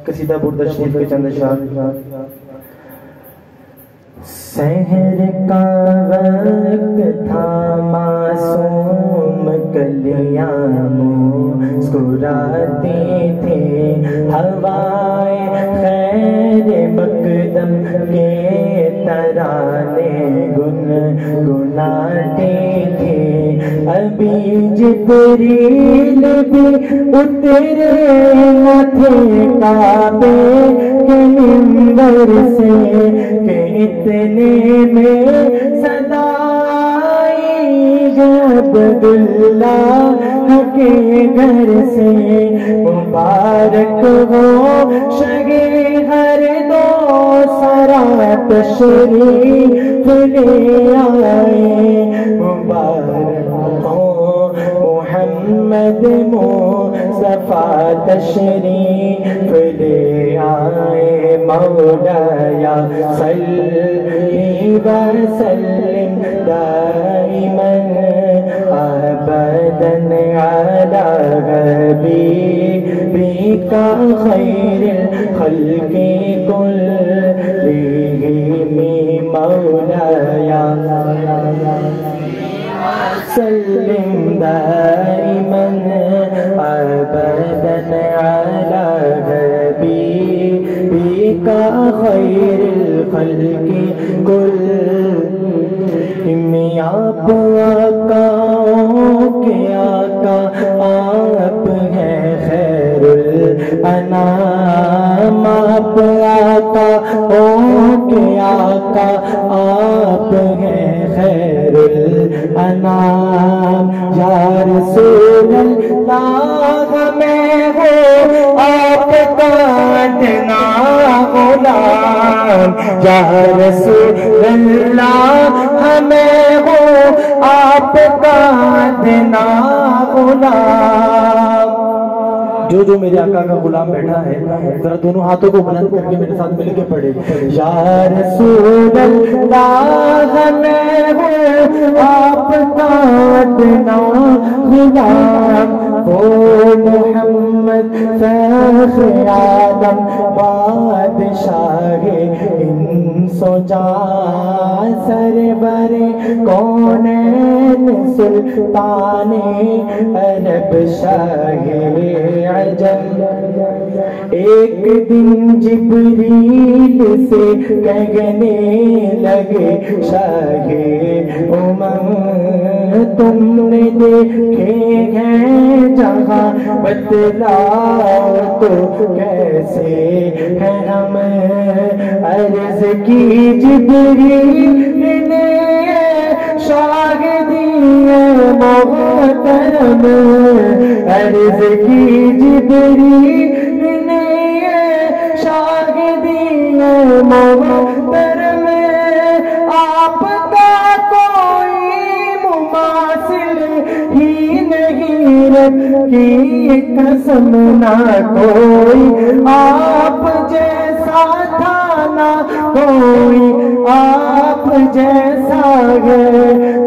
قصیدہ بردہ شریف کے چند اشعار۔ سحر کا وقت تھا معصوم کلیاں مسکراتی تھی، ہوائے خیر مقدم کے ترانے گنگناتی تھی، ابھی جبریل بھی اترے نہ تھے کعبے کے منبر سے کہ اتنے میں صدا آئی جب اللہ کے گھر سے، مبارک ہو شگے ہر دو سرا تشریف لے آئے، مبارک ہو محمد مصطفیٰ تشریف لے آئے، مولایا صلی وسلم دائما ابدا علی حبیبک خیر الخلق کلہم، مولایا سلم دائما ابدا علی حبیبک خیر الخلق کلہم، آپ آقاؤں کے آقا آپ ہیں خیر الانام، آپ آقاؤں کے آقا آپ ہیں خیر الانام، یا رسول اللہ میں ہو آپ کا ادنا غلام، یا رسول اللہ ہمیں ہو آپ کا ادنا غلام۔ جو میرے آقا کا غلام بیٹھا ہے ذرا دونوں ہاتھوں کو بلند کر کے میرے ساتھ مل کے پڑھے، یا رسول اللہ ہمیں ہو آپ کا ادنا غلام، او محمد فخر عالم بادشاہ انس و جان، سرور کونین سلطان عرب شاہ عجم، ایک دن جبریل سے کہنے لگے شاہ امم، تم نے دیکھے ہیں جہاں بتلاؤ تو کیسے ہیں ہم، عرض کی جبریل نے شاہدی محترم، عرض کی جبریل نے شاہدی محترم، آپ کا کوئی مماثل ہی نہیں، رب کی قسم نہ کوئی آپ جیسا تھا نہ کوئی آپ جیسا ہے،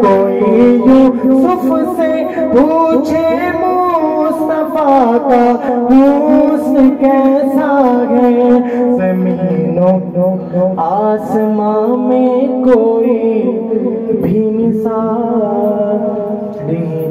کوئی یوسف سے پوچھے مصطفیٰ کا حسن کیسا ہے، زمین و آسمان میں کوئی بھی مثال نہیں۔